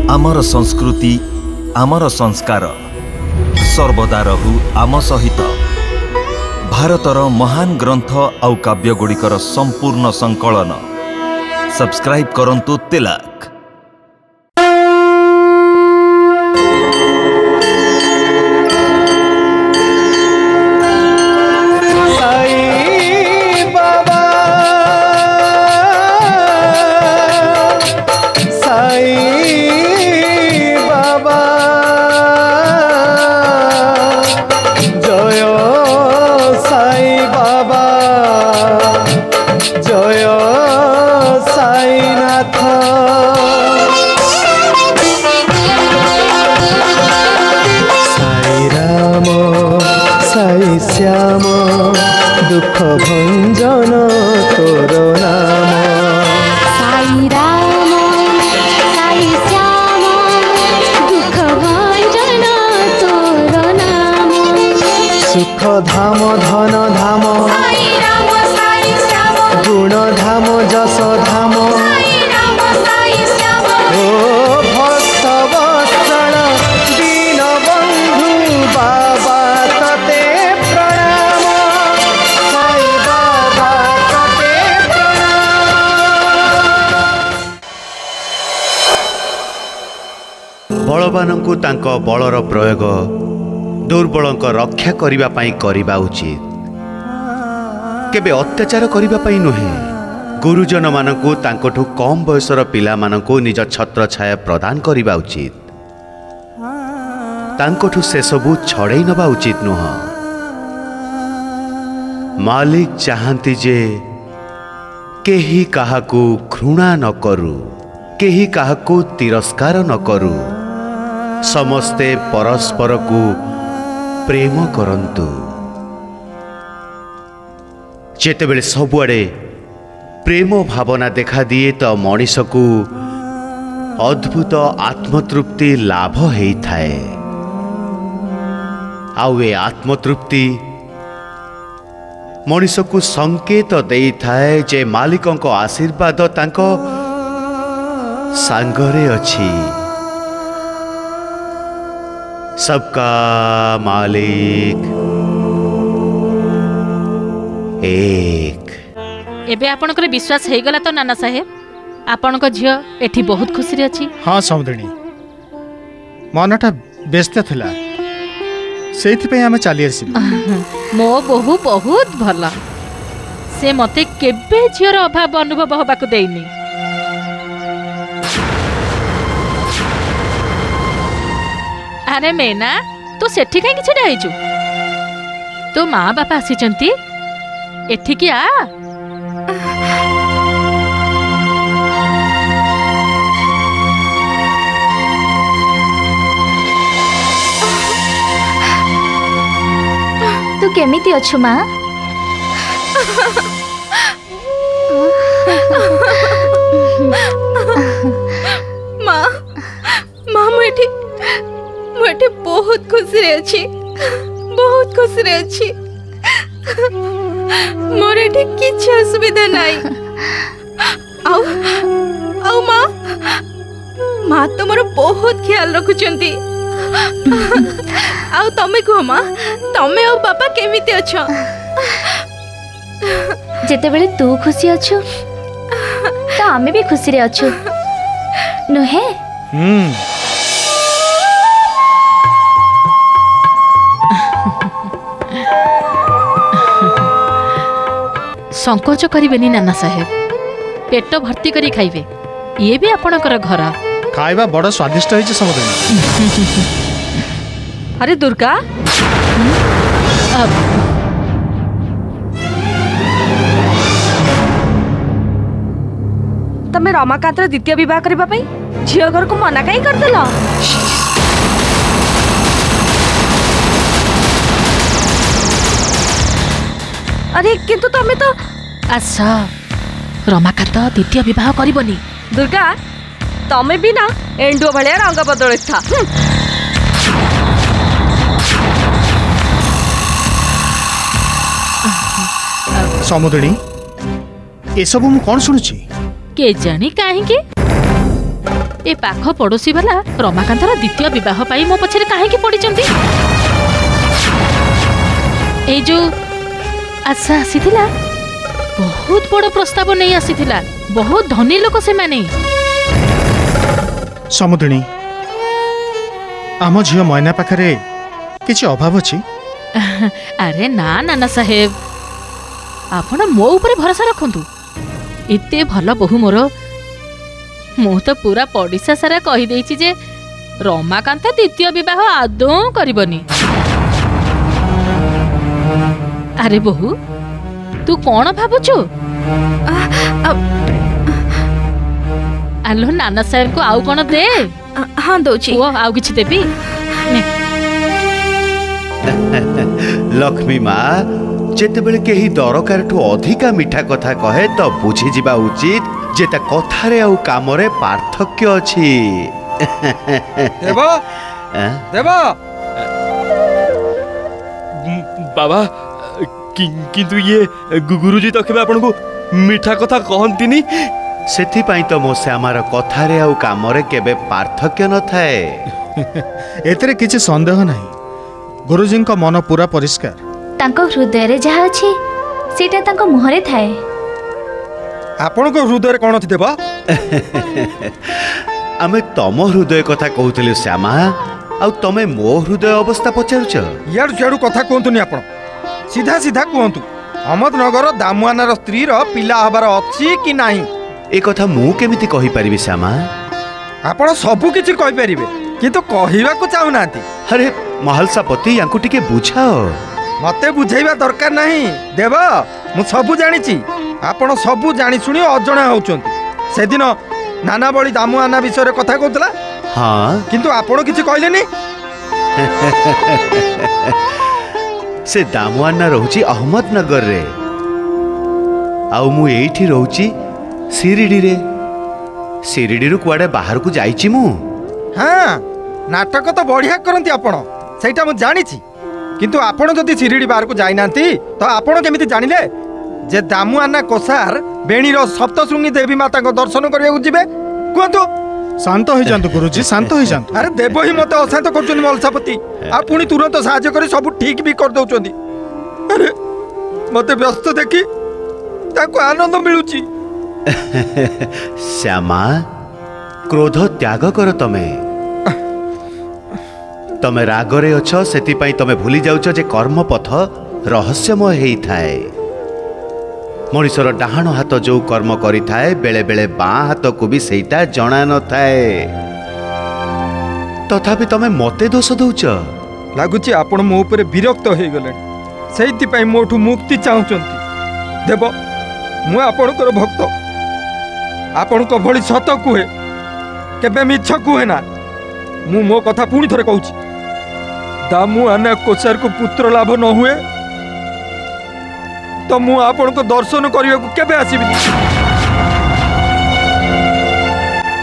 आमर संस्कृति आमर संस्कार सर्वदा रहु आम सहित। भारतर महान ग्रंथ आउ काव्यगुड़िकर संपूर्ण संकलन सब्सक्राइब करंतु तिलक। श्याम दुख भंजन तोर नाम। साई राम साई श्याम दुख भंजन तोर नाम। सुख धाम धन धाम साई राम साई श्याम गुण धाम जस धाम। साई राम साई श्याम ओ भक्त वत्सल दीन बंधु बाबा तते प्रणाम। साई बाबा तते प्रणाम। बलवानंकु तांको बलर प्रयोग दुर्बलंक रक्षा करिबा पई करिबा उचित, केबे अत्याचार करिबा पई नुहे। गुरुजन मानकु तांकोठु कम बयसर पिला मानकु निज छत्र छाया प्रदान करिबा उचित, तांकोठु से सबु छड़े नबा उचित नुह। मालिक चाहंती जे केही काहाकु घृणा न करू, केही काहाकु तिरस्कार न करू, समस्ते परस्पर को प्रेम करंतु। जेतेबेले सबुआडे प्रेम भावना देखा दिए तो मनीष को अद्भुत आत्मतृप्ति लाभ होई थाए। आउ ए आत्मतृप्ति मनीष को संकेत देई थाए जे मालिकों को आशीर्वाद तांको सांगरे अछि। सबका मालिक एक। एबे आपनकर विश्वास हे गला तो नाना साहेब, आपनक झियो एठी बहुत खुशी रे अछि। हाँ सौदणी, मनटा व्यस्त थिला, सेथि पे आमे चली आसिलु। मो बहु बहुत भला, से मते केबे झियर अभाव अनुभव होबाकू देइनी। अरे मैना तो सेठी काई किछडा हेजु, तो माँ बापा आसीचंती एठी की आ। तू केमिति अछु माँ? माँ माँ मुझे बहुत खुशी रे अच्छी, बहुत खुशी रे अच्छी। मोर एठी किछ असुविधा नाही। आउ आउ माँ तो मोर बहुत ख्याल रखुचंती। आउ तमे कह माँ, तमे और पापा केमिति अछो? जेतेबेले तू खुशी अछु तो आमे भी खुशी रे अछु नुहे। संकोच करिबेनी नाना साहेब, पेट भर्ती करी खाइबे, ये भी आपनकर घर। खाइबा बड़ स्वादिष्ट होइछ समुद्री। अरे दुर्गा, तमे रमाकांत द्वितीय विवाह करबा पई झियो घर को मना काई करदेला? अरे किंतु तमे तो आसा रमाकांत द्वितीय विवाह करिबनी। दुर्गा तमे भी ना एंडुओ भलिया रंग बदल था। समुद्री, ए सब मु कोन सुनुची? के जानी काहे के ए पाख पड़ोसी वाला रमाकांतर द्वितीय विवाह पाई मो पछरे काहे पड़िचंती। ए जो आशा आसीथिला बहुत बड़ प्रस्ताव नहीं आसीथिला, बहुत धनी लोक से माने। समुद्रिणी आम झील मैना पाखरे किछि अभाव अछि? अरे ना नाना साहेब, आपण मो ऊपर भरोसा रखंतु। इते भल बहु मोर, मु तो पूरा पड़िसा सारा कही देछि जे रमाकांत द्वितीय विवाह आदौ करबनी। अरे बहु तू कौन भावुचु? आलो नाना साहेब को आउ कौन दे? हाँ दौची। वो आउ किछि देबी? लक्ष्मी माँ जेतेबेले केही दरकार ठू अधिका मीठा कथा कहे तो बुझी जिबा उचित जे ता कथारे आउ कामरे पार्थक्य अछि। देव देव बाबा किंतु ये गुरुजी तो केबे आपन को मीठा कथा कहंतिनी। सेथि पई तो मो श्यामार कथारे आउ कामरे केबे पार्थक्य न थाए। एतरे किछि संदेह नहीं। गुरुजी को मन पूरा परिष्कार। तांको हृदय रे जहा अछि सेटा तांको मुहरे थाए। आपन को हृदय रे कोन थि देबा? आमे तम हृदय कथा कहउतले श्यामा, आ तमे मो हृदय अवस्था पचारुछ। यार छेडू कथा कहंतुनी आपन, सीधा सीधा कहंतु अहमदनगर दामुआनार स्त्री रो पिला हबार अछि कि नाही? ए कथा मु केमिति कहि परिबि श्यामा? आपन सबु किछि कहि परिबे किंतु कहिबा को चाहू नांती। अरे महलसापति यांकु टिके बुझाओ। मते बुझाइबा दरकार नाही देव, मु सबु जानिछि। आपण सबु जानि सुनि अजणा होउचंती। सेदिन नाना बळी दामुआना विषय कथा कहतला। हाँ किंतु आपण किछि कहलेनी। से दामुआना रहउची अहमदनगर रे, आउ मु एठी रहउची सिरिडी रे। सिरिडी रु कुआडे बाहर को जाईची मु। हाँ नाटक तो बढ़िया करंती आपण, सेटा मु जानिछि। किंतु आपण जदि सिरिडी बाहर को जाई नांती तो आपण केमिति जानिले जे दामुआना कोसार बेणीर सप्तशृंगी देवी माता को दर्शन करिया जिबे? कहंतु। शांत हो जांतु गुरुजी, शांत हो जांतु। अरे देव ही मते अशांत करछन मलसापति, आ पुनी तुरंत सहाय्य करी सब ठीक भी कर दउचंदी। अरे मते व्यस्त देखी ताको आनंद मिलुची। श्यामा क्रोध त्याग कर। तमे रागरे अछ, सेति पई तमे भूली जाउछ जे कर्मपथ रहस्यमय हेई थाए। मनीषर डाहाण हाथ जो कर्म करि थाए बेले बेले बाँ हाथ को भी सेटा जणा न थाए। तथापि तमे मते दोष दउछ। लागुची आपण मो ऊपर विरक्त होई गले, सेति पई मोठू मुक्ति चाहुचंती। देव मु आपणकर भक्त, आपण को भली सत कुहे केबे मिछ कुहे ना। मु मो कथा पुणी थरे कहूची, दामुआना कोसार को पुत्र लाभ न हुए तो मु आपण को दर्शन करिया को केबे आसीबिनी।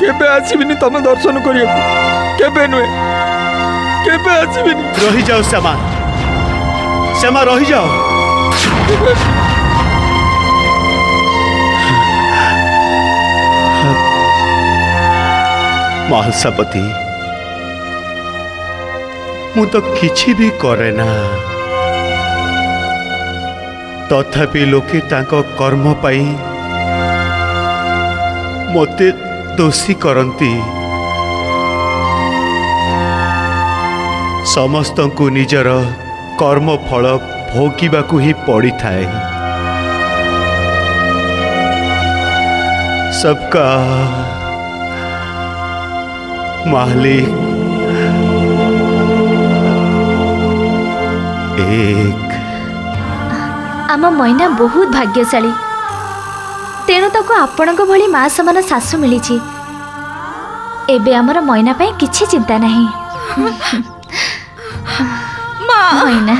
केबे आसीबिनी तमे दर्शन करिया को, केबे नुए केबे आसीबिनी। रही जाओ श्यामा, श्यामा रही जाओ। महलसापति मु तो किछि भी करे ना, तथापि लोके तांको कर्म पाई मते दोषी करंती। समस्तंकु निजर कर्म फल भोगिबाकु ही पड़ी थाए। सबका मालिक एक। आम मैना बहुत भाग्यशाली, तेणु ताको आपणक भली माँ समान सासु मिली। एबे आमर मैना पाई किछि चिंता नहीं। मैना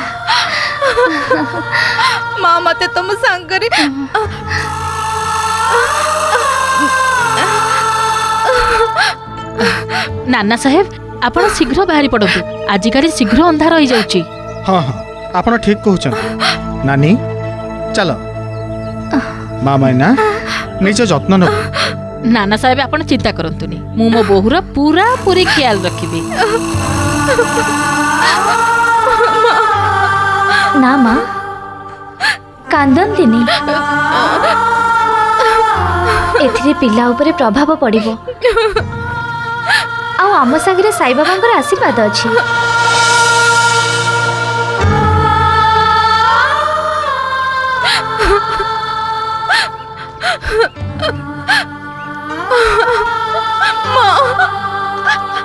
माँ मते तुम सांगरे नाना साहेब आपण शीघ्र बाहरी पड़तु, आजिकारी शीघ्र अंधार हो जाउची। हाँ हाँ आपण ठीक कहउछन। नानी चलो, माँ मैना निज जत्न नब, नाना साहेब आपण चिंता करंतुनी मु मो बोहुर पूरा पूरी ख्याल रखिबी। ना माँ कांदंतिनी एथिरे पिला उपरे प्रभाव पड़िबो आ आम संगे साई बाबा आशीर्वाद अछि।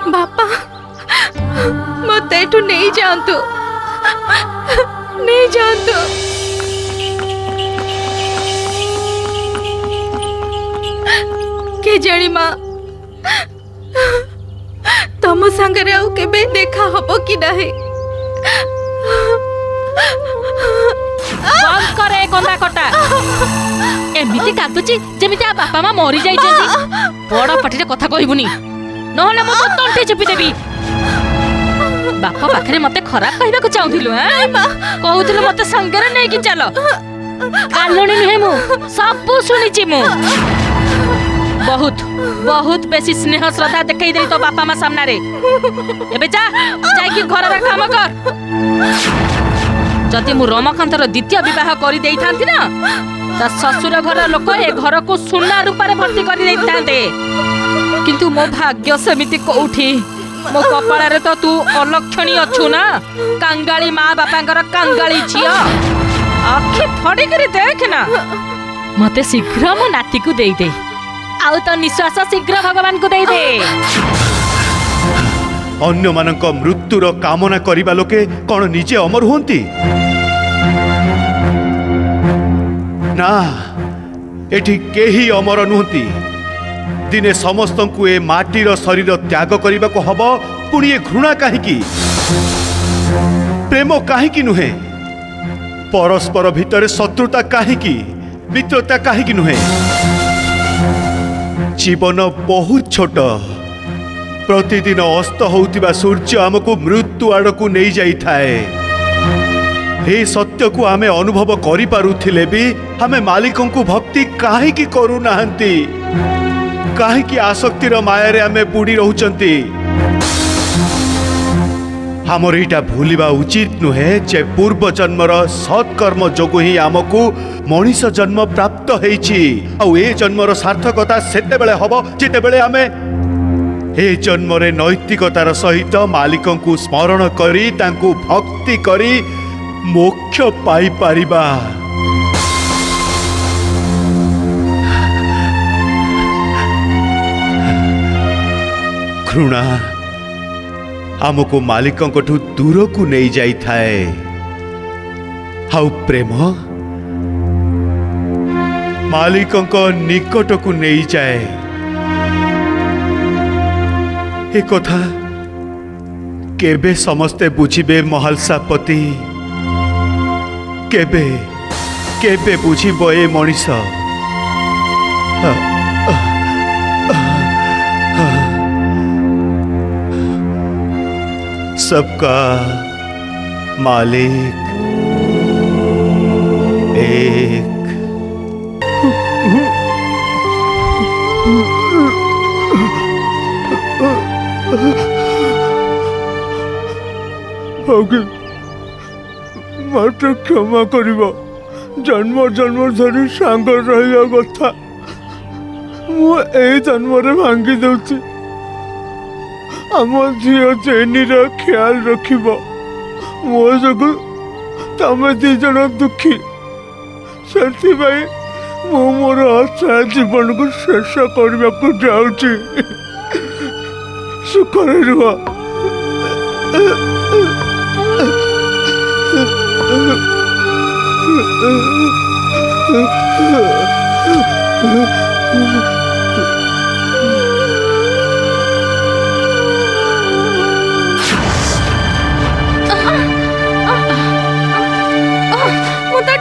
बापा मत एठू नहीं जातु नहीं जातु। के जानी माँ तम संगरे आउ केबे देखा हबो कि नहीं। बंद करे कंदा कटा एमिति कातुची जेमिति आ बापा मां मरि जाई जेति बड़ पाटिरे कथा कहबुनी नहले मो तंटे चपी देबी। बापा पाखरे मते खराब कहबा को चाहुथिलु हैं कहउथिलु मते संगरे नै कि चलो कालणी नुहे मु सब सुनिची मु बहुत बहुत बेसी स्नेह श्रद्धा देखै देई तो बापा मां सामना रे एबे जा जाई कि घर रे काम कर। जदि मु रमाकांतर द्वितीय विवाह करी देई थांती ना ता ससुर घर लोक ए घर को सुना रूपारे भर्ती करी देई थांते किंतु मो भाग्य समिति कोठी मो कपाळ रे तो तू अलक्षणी अछु ना कांगाली मां बापांकर कांगाली झियो आखि फड़ी करी देख ना मते शीघ्र मो नाती को देई दे आउ तो निश्वास शीघ्र भगवान को देई दे। अन्य मानक मृत्युर कामना करिबा लोके कौन निजे अमर होंती ना एठी केही अमर नुहंती। दिने समस्त को ए माटीर शरीर त्याग करने को हब पुणी घृणा कहीं प्रेम कहीं नुहे परस्पर भितर शत्रुता कहीं मित्रता कहीं नुहे। जीवन बहुत छोट प्रतिदिन अस्त होउतिबा सूर्य आमको मृत्यु आड़क नहीं जाई थाए। हे सत्य को आमे अनुभव करि पारुथिले भी हमें मालिकों को भक्ति काहे की करू नाहंती काहे की आसक्तिर माया रे आमे बुड़ी रहउचंती। हमर एटा भूलिबा उचित नुहे जे पूर्व जन्मर सत्कर्म जोगु ही आमको मनीष जन्म प्राप्त हेछि आ ए जन्मर सार्थकता सेते बेले हबो जेते बेले आमे ए जन्म रे नैतिकतार सहित मालिकों को स्मरण करी तांको भक्ति करी मोक्ष पाई पारिबा। घृणा आमको मालिकों को दूर को नहीं जाई थाए हाउ प्रेम मालिकों को निकट को नहीं जाए। ए कथा केबे समस्ते बुझिबे महालसापति केबे केबे बुझिबो ए मनीष। सबका मालिक एक। मत क्षमा करिब जन्म जन्म धरी सांग रहिया कथा मु ए जन्म रे भांगी दउची। आम झील चेनीर ख्याल रखिब मो जो तमें दी जन दुखी से मु मोर अछा जीवन को शेष करने को जाऊँगी। सुखरे रुह।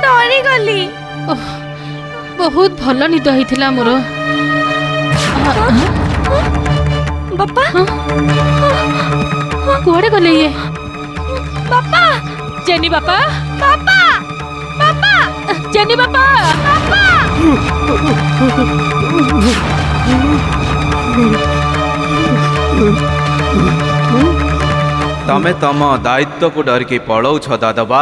डरी गली बहुत भल निद होइथिला मोर। बापा कुआडे गले ये बापा जेनी बापा बापा बापा जेनी बापा बापा तमे तम दायित्व को डर के पड़ौ छ दादबा।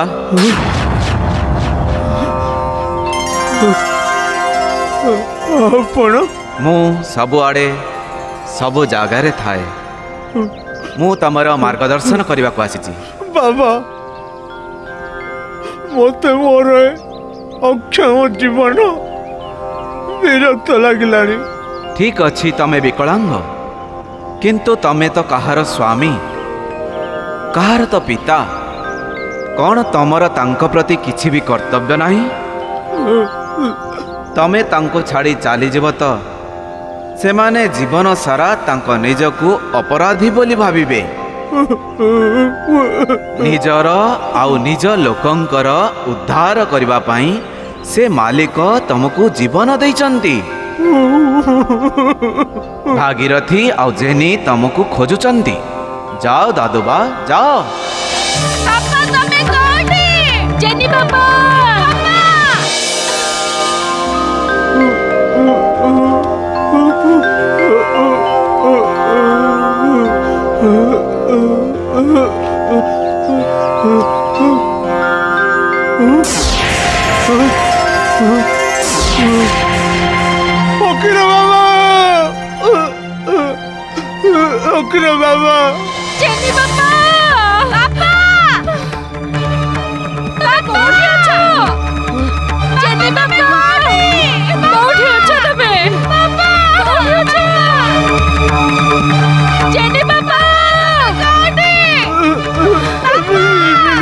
मु सबुआड़े सबु जगार थाए। मु तमर मार्गदर्शन करने को आसी। बाबा मत मोर अक्षम जीवन विरक्त लगिलानी। ठीक अच्छी तमे विकलांग किंतु तमे तो कहार स्वामी कहार तो पिता। कौन तमर तांको प्रति किछि भी कर्तव्य नहीं? तमे तांको छाड़ी चली जीव तो से माने जीवन सारा तांको निजकु अपराधी बोली भाविबे। निजर आउ निज लोकंकर उद्धार करबा पई से मालिक तुमको जीवन देइचंती। भागीरथी आउ जेनी तुमको खोजुचंती। जाओ दादुबा जाओ। पापा तमे कोठी? जेनी पापा ओकिरा बाबा ओकिरा बाबा जेनी पापा पापा ता कोठी अछो? जेनी पापा कोठी अछो तमे? पापा कोठी अछो? जेनी पापा कोठी?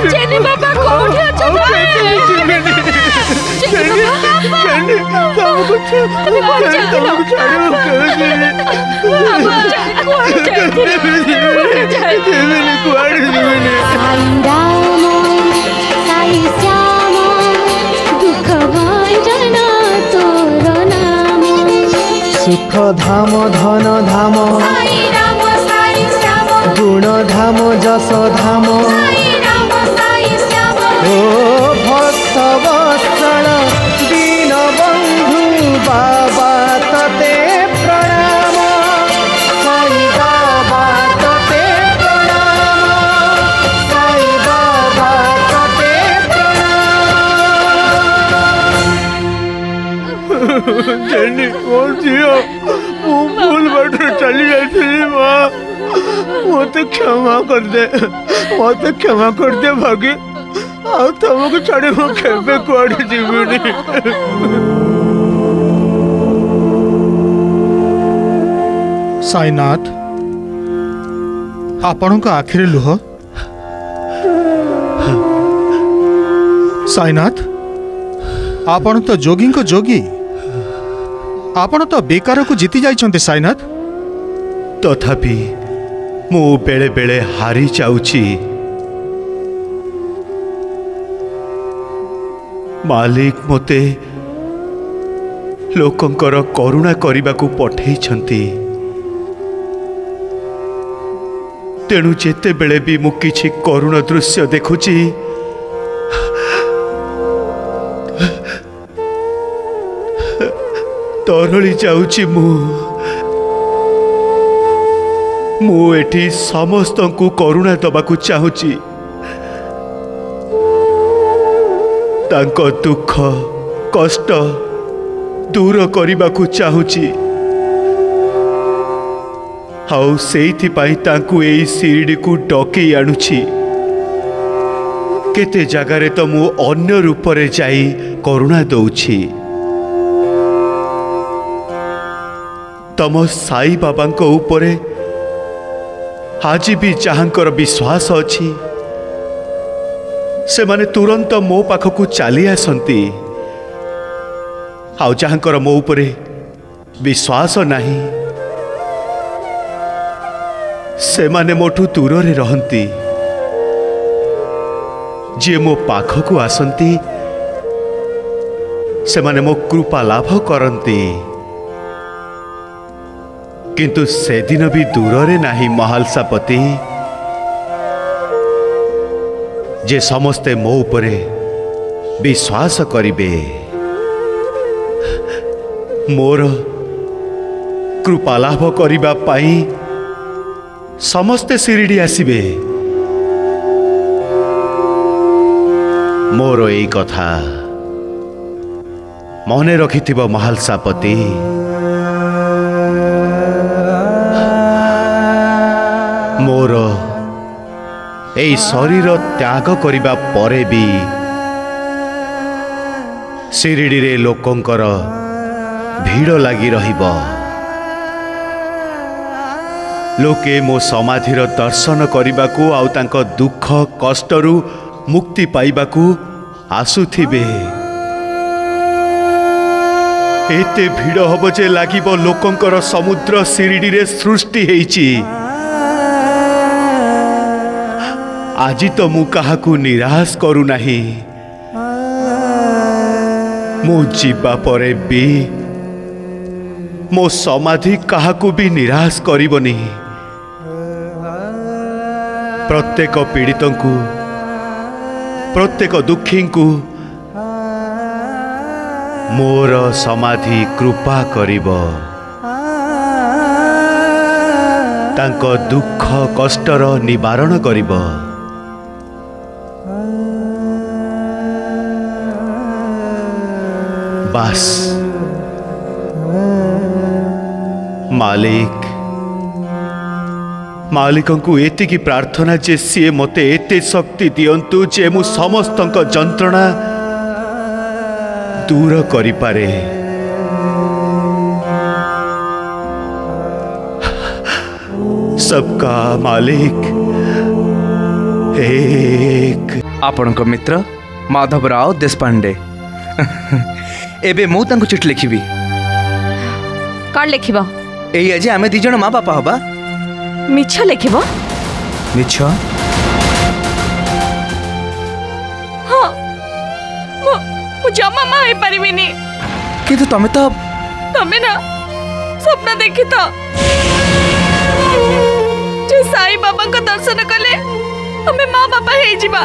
जेनी पापा कोठी अछो तमे? जेनी पापा जेनी तुमको सुख धाम धन धाम गुण धाम जस धाम ओ भक्त वत्सल दीन बंधु बाबा तते प्रणाम। साई बाबा तते प्रणाम। साई बाबा तते प्रणाम। जेनी मोर झियो मु भूल बाटर चली जाइली मां मते क्षमा कर दे। मते क्षमा कर दे भागी। आ तुमको छाड़ी मु केबे कुआडे जीवनी। साईनाथ आपण आखिरी लुह। साईनाथ आपण तो जोगी को जोगी। आपण तो बेकार को जीति जाइछन्ते साईनाथ। तथापि मु बेले बेले हारी जाउछि। मालिक मोते लोकंकर करुणा करिबा को पठेइछन्ति। तेणु जेते बेले भी मु किछि करुण दृश्य देखुछि तरली जाउछि। मु एठी समस्त को करुणा दबाकू चाहूछि। तांको दुख कष्ट दूर करने चाहूँगी। आउ सेइथि पाई तांकु एई शिरडी को डकई आणुछि। केते जगारे तो मु अन्य रूप रे जाई करुणा दउछि। तम साई बाबा उपरे आज भी जहांकर विश्वास अछि से माने तुरंत मो पाखकू चली आसंती। आउ जहांकर मो उपरे विश्वास नाही से माने मोठू दूर रे रहंती। जे मो पाखकू आसंती से माने मो कृपा लाभ करंती। किंतु से दिन भी दूर रे नाही महालसापति जे समस्ते मो उपरे विश्वास करिबे। कृपा लाभ करिबा पाई समस्ते शिरडी आसिबे। मोर एई कथा मने रखिथिबो महालसापति। मोर एई शरीर त्याग करिबा परे भी शिरडी रे लोकंकर भीड़ लगी रहिबो। लोके मो समाधिर दर्शन करिबाकू आउ तांको दुख कष्टरू मुक्ति पाइबाकू आसुथिबे। एते भीड़ हब जे लागिबो लोकंकर समुद्र शिरडी रे सृष्टि हेइची। आजि तो मु काहाकू निराश करू नाही। मु जीवा परे भी मो समाधि काहाकू भी निराश करिबनी। प्रत्येक पीड़ितंकू प्रत्येक दुखींकू मोर समाधि कृपा करिबो। तांको दुख कष्टर निवारण करिबो। बस मालिकंकु एतिकी प्रार्थना जे सी मते एते शक्ति दियंतु जे मु समस्तंक जंत्रणा दूर करि पारे। सबका मालिक एक। आपणक मित्र माधवराव देशपांडे। एबे मु तांको चिठी लिखिबी। कौन लिखिबो? एई आज आमे दी जण मां बापा हबा। मिछ लिखिबो? मिछ? हां मु जमा मा हे परिबिनी। किंतु तमे ना स्वप्न देखि तो जे साई बाबा को दर्शन कले हमें मां बापा हे जिबा।